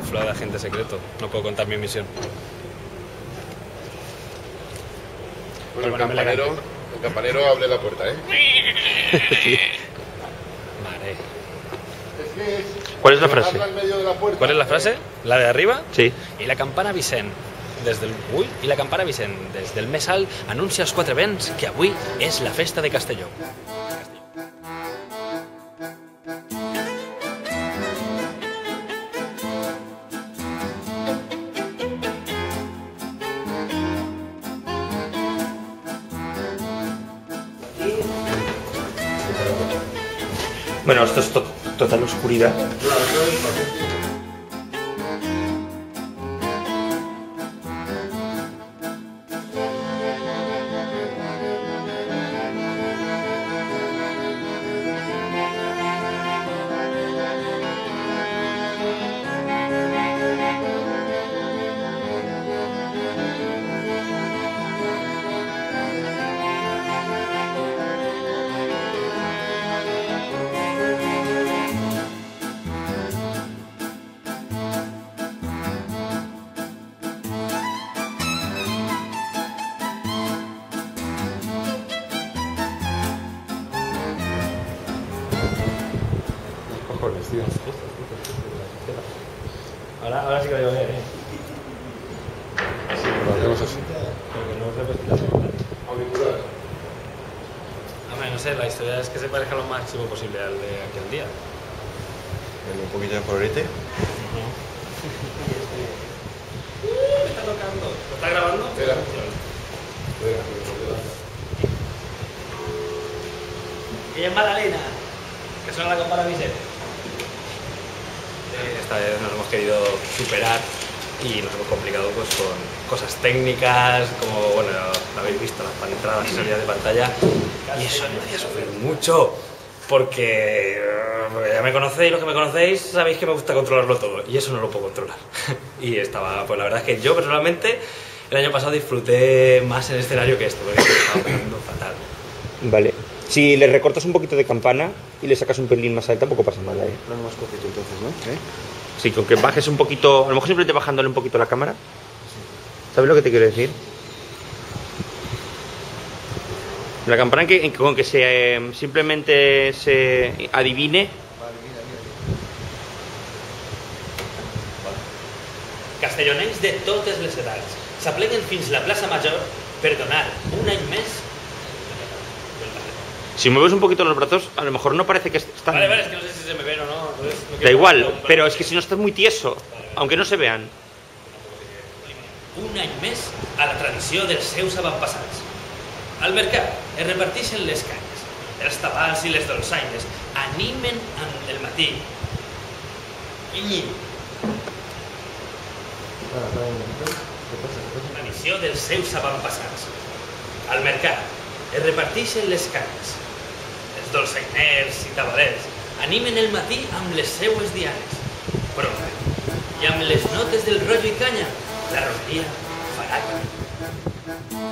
camuflado de agente secreto. No puedo contar mi misión. Bueno, el campanero abre la puerta, ¿eh? Vale. ¿Cuál es la frase? ¿Cuál es la frase? ¿La de arriba? Sí. I la campana Vicent, des del... Ui, i la campana Vicent, des del més alt, anuncia als quatre vents que avui és la festa de Castelló. Bueno, esto es total oscuridad. Cojones, tío. Ahora sí que lo veo bien, Sí, lo hacemos así. Auriculares. Hombre, no sé, la historia es que se parezca lo máximo posible al de aquel día. Un poquito de colorete. ¿Me está tocando? ¿Lo está grabando? Espera. Ella es Magdalena, que suena la campana Vicent. Esta vez nos hemos querido superar y nos hemos complicado pues con cosas técnicas, como bueno, lo habéis visto, las entradas y salidas de pantalla, y eso me hacía sufrir mucho, porque ya me conocéis, los que me conocéis, sabéis que me gusta controlarlo todo, y eso no lo puedo controlar. Y estaba, pues la verdad es que yo personalmente el año pasado disfruté más en escenario que esto, porque estaba pegando fatal. Vale. Si le recortas un poquito de campana y le sacas un pelín más alta, tampoco pasa nada, ¿eh? Plano más cortito entonces, ¿no? Sí, con que bajes un poquito, a lo mejor simplemente bajándole un poquito la cámara. ¿Sabes lo que te quiero decir? La campana con que se simplemente se adivine. Castellonencs de totes les edats s'apleguen fins la plaça Major per donar un any més. Si mueves un poquito los brazos, a lo mejor no parece que están... Vale, es que no sé si se me ven o no. Da igual, pero es que si no estás muy tieso, aunque no se vean. Un any més a la tradició dels seus avantpassats. Al mercat es reparteixen les canyes, els tabals i les dolçaines animen amb el matí. Tradició dels seus avantpassats. Al mercat es reparteixen les canyes, els dolçainers i tabalers animen el matí amb les seues dianes. Però, i amb les notes del rotllo i canya, la roseria farà canya.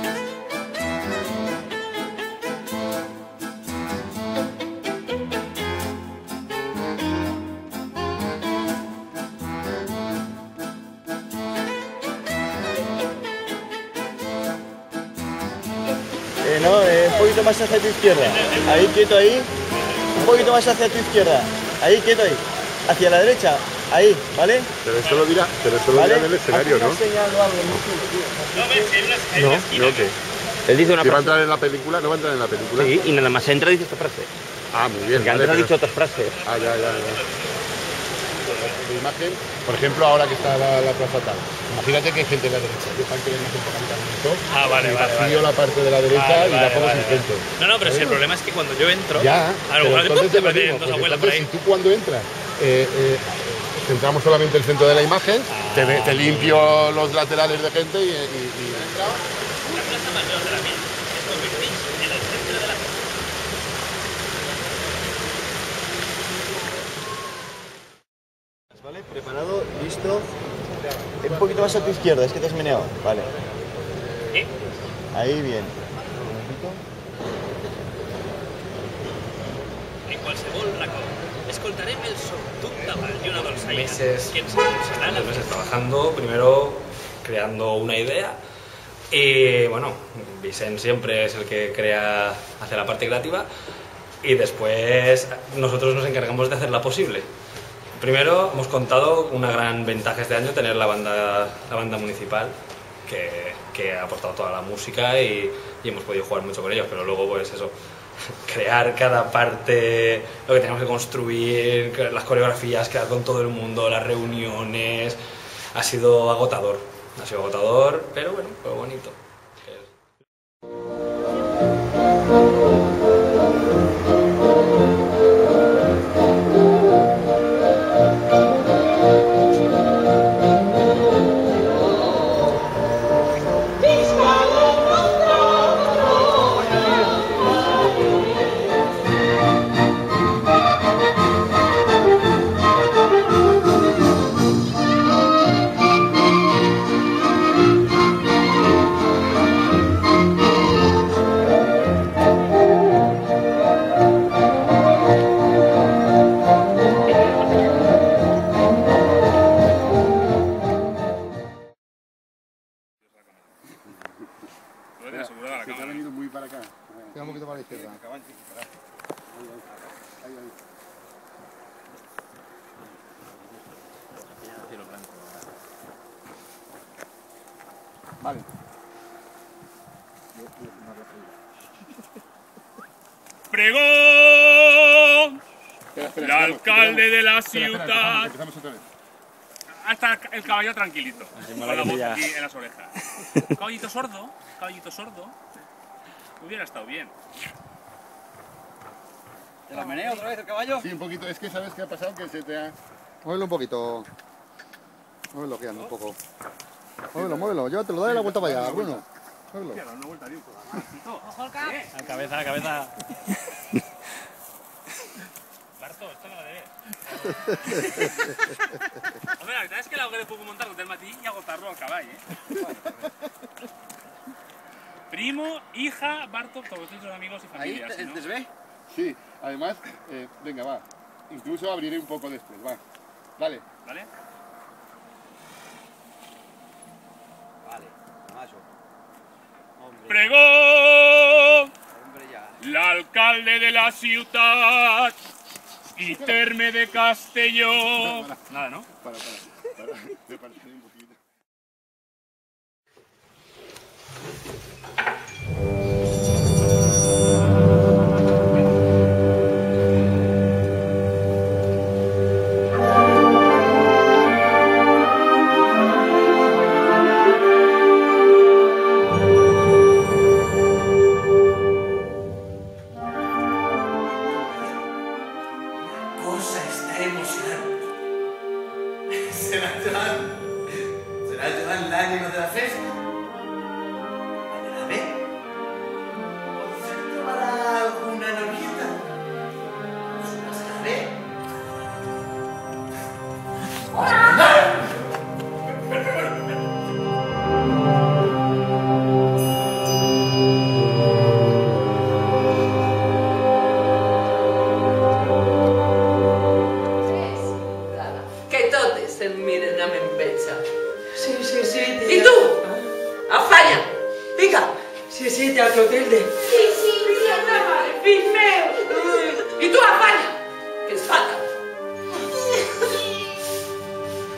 No, un poquito más hacia tu izquierda. Ahí, quieto ahí. Un poquito más hacia tu izquierda. Ahí, quieto ahí. Hacia la derecha. Ahí, ¿vale? Pero esto lo dirá en el escenario, ¿no? No, ¿qué? Él dice una Si va a frase. entrar en la película, no va a entrar en la película. Sí, y nada más entra y dice esta frase. Ah, muy bien. Porque antes ha pero- dicho otras frases. Ah, ya. La imagen, por ejemplo, ahora que está la plaza tal. Imagínate que hay gente en la derecha. Yo para que la imagen por Ah, vale, y vale, vacío la parte de la derecha Vale, y la vale, pongo vale, sin gente. No, pero si el problema es que cuando yo entro... Ya, a lo pero mejor entonces es lo me mismo, dos porque abuelas por entonces ahí. si tú cuando entras centramos solamente el centro de la imagen, te limpio los laterales de gente y La plaza mayor de la mina es converteix en el centre de la plaça. ¿Vale? Preparado, listo. Un poquito más a tu izquierda, es que te has meneado. Vale. ¿Eh? Ahí bien. En qualsevol racó es escoltarem el Sortuc Tabal i una dolçaina meses, que ens impulsarà la meses trabajando, primero creando una idea y bueno, Vicent siempre es el que hace la parte creativa y después nosotros nos encargamos de hacerla posible. Primero hemos contado una gran ventaja este año, tener la banda municipal que ha aportado toda la música y hemos podido jugar mucho con ellos, pero luego pues eso, crear cada parte, lo que tenemos que construir, las coreografías, quedar con todo el mundo, las reuniones, ha sido agotador, pero bueno, fue bonito. Se ha venido muy para acá. Queda un poquito para la izquierda. Ahí. Vale. Pregón, l'alcalde de la Espera, ciutat. empezamos otra vez. Hasta el caballo tranquilito, con la voz aquí en las orejas. Caballito sordo, caballito sordo. Hubiera estado bien. ¿Te la menea otra vez el caballo? Sí, un poquito. Es que sabes qué ha pasado, que se te ha... Muévelo un poquito. Muévelo, que anda un poco. Muévelo. Llévatelo, dale la vuelta para allá, Bruno. Muévelo. Una vuelta, tío. Ojo al cap. A cabeza, a cabeza. Barto, esto no lo debes. Hombre, la verdad es que l'hauré de poder muntar del matí i agotar-lo al cavall, Primo, hija, Barto, todos nuestros amigos y Ahí, familia. ¿no? ¿te ve? Sí, además, venga, va. Incluso abriré un poco después, va. Dale. ¿Vale? Vale, macho. Hombre, Pregó hombre ya. l'alcalde de la ciutat y Terme de Castelló. Nada, ¿no? Para. Me parece un poquito. ¿Será Joan l'ànima de la festa? A ver, ¿potser trobarà alguna novieta? S'ho passarà bé? Que totes em miren amb enveja. Sí, tia. I tu? Afanya! Vinga! Sí, tia Clotilde. Sí, tia Tamara, fill meu! I tu, afanya! Que ens falta.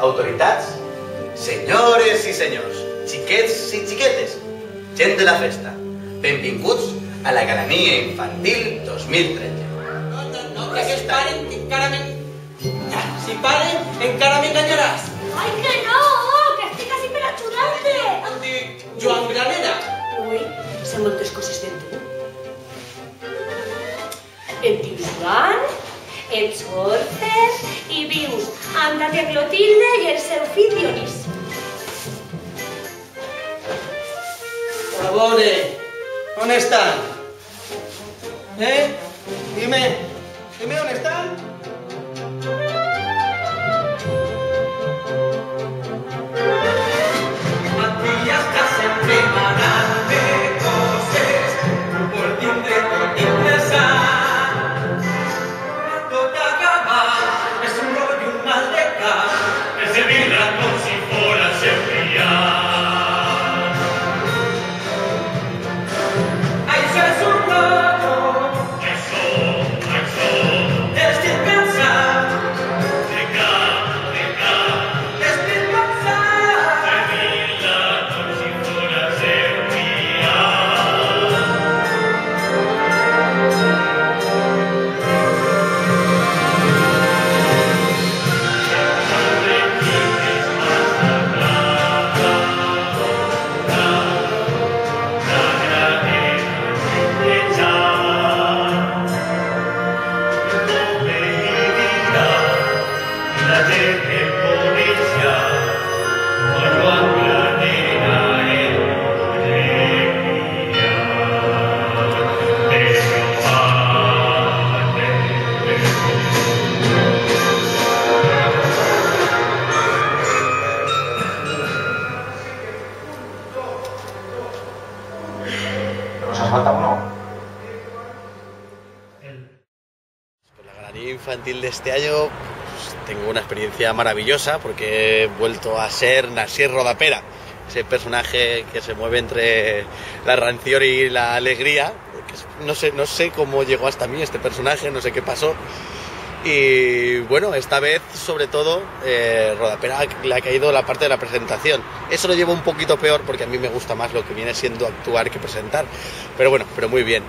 Autoritats, senyores i senyors, xiquets i xiquetes, gent de la festa, benvinguts a la Galania Infantil 2013. No, que es paren, que encara me... Si paren, encara m'enganyaràs. ¡Ay, que no! ¡Que estic casi per ajudar-te! Em dic Joan Granera. Ui, sé moltes coses de tu. Em dius Joan, ets orfes i vius amb la tia Clotilde i el seu fill Dionís. A veure, on estan? Dime on estan? Tot acabat. servirla com si fora el seu criat. Això és un plano, Això, estic pensant, de cap, estic pensant. servirla com si fora el seu criat. ¿Nos has faltado uno? Pues la galería infantil de este año pues, tengo una experiencia maravillosa porque he vuelto a ser Nasier Rodapera, ese personaje que se mueve entre la ranción y la alegría. No sé cómo llegó hasta mí este personaje, no sé qué pasó. Y bueno, esta vez sobre todo Rodapera le ha caído la parte de la presentación. Eso lo llevo un poquito peor porque a mí me gusta más lo que viene siendo actuar que presentar. Pero bueno, pero muy bien.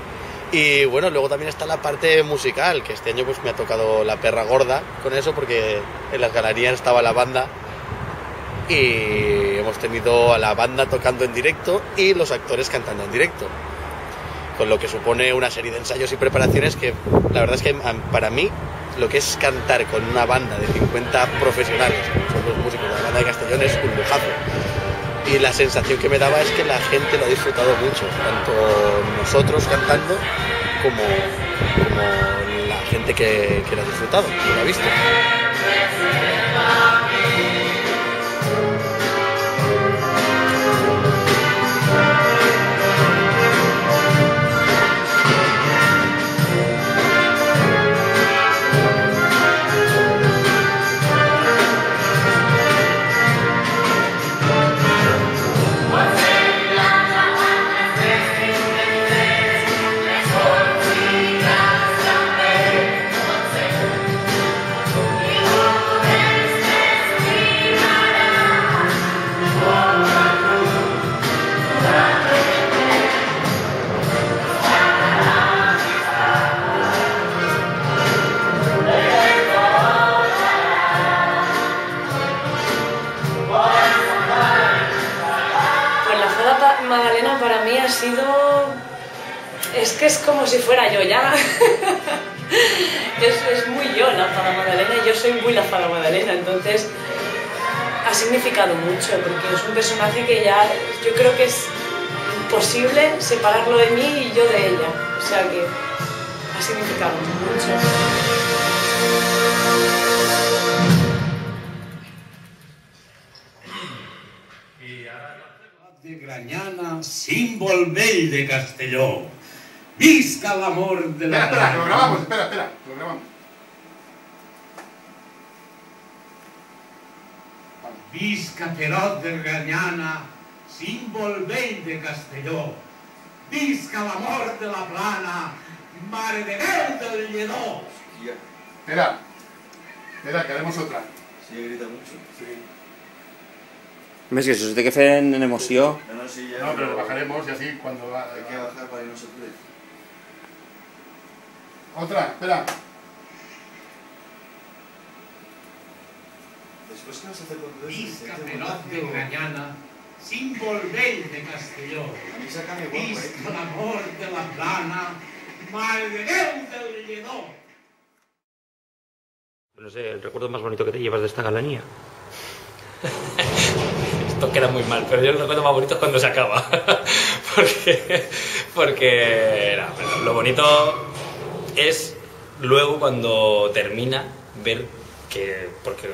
Y bueno, luego también está la parte musical, que este año pues me ha tocado la perra gorda con eso porque en las galerías estaba la banda y hemos tenido a la banda tocando en directo y los actores cantando en directo. Con lo que supone una serie de ensayos y preparaciones que la verdad es que para mí lo que es cantar con una banda de 50 profesionales, son los músicos de la banda de Castellón, es un lujazo. Y la sensación que me daba es que la gente lo ha disfrutado mucho, tanto nosotros cantando como la gente que lo ha disfrutado, que lo ha visto. Magdalena para mí ha sido... Es que es como si fuera yo ya. es muy yo la Fada Magdalena y yo soy muy la Fada Magdalena, entonces ha significado mucho porque es un personaje que ya yo creo que es imposible separarlo de mí y yo de ella, o sea que ha significado mucho. De Granyana, símbol vell de Castelló. Visca l'amor de la... Espera, que lo grabamos, espera, lo grabamos. Visca Perot de Granyana, símbol vell de Castelló. Visca l'amor de la Plana, mare de Déu del Lledó. Espera, que haremos otra. Sí, grita mucho. Sí. Més que això es té que fer en emoció. No, pero lo bajaremos y así cuando... Hay que bajar para que no se puede. Otra, espera. Después que vas a hacer con todo Visca Perot de Granyana, símbol vell de Castelló. Visca l'amor de la Plana, mare de Déu del Lledó. No sé, el recuerdo más bonito que te llevas de esta galanía. Esto queda muy mal, pero yo el recuerdo más bonito es cuando se acaba. porque lo bonito es luego cuando termina ver que, porque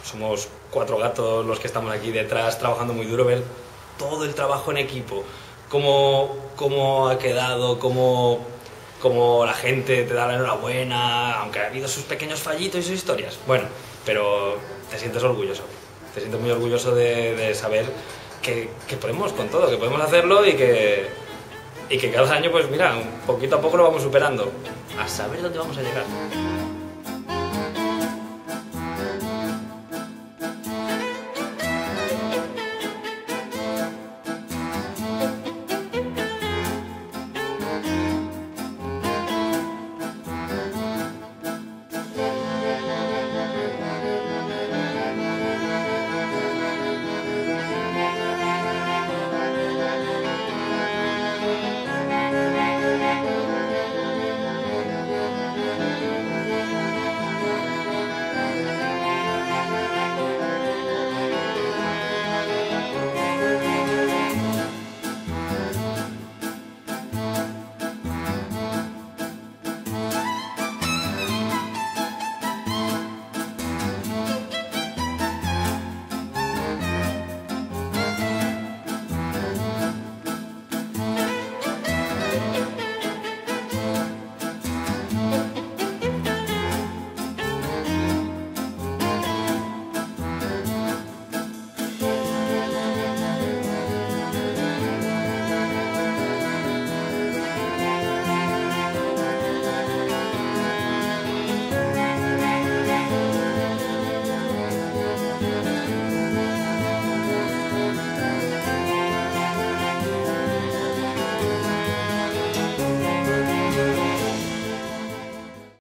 somos 4 gatos los que estamos aquí detrás trabajando muy duro, ver todo el trabajo en equipo, cómo ha quedado, cómo la gente te da la enhorabuena, aunque ha habido sus pequeños fallitos y sus historias. Bueno, pero te sientes orgulloso. te sientes muy orgulloso de saber que podemos con todo, que podemos hacerlo y que cada año, pues mira, poquito a poco lo vamos superando. A saber dónde vamos a llegar.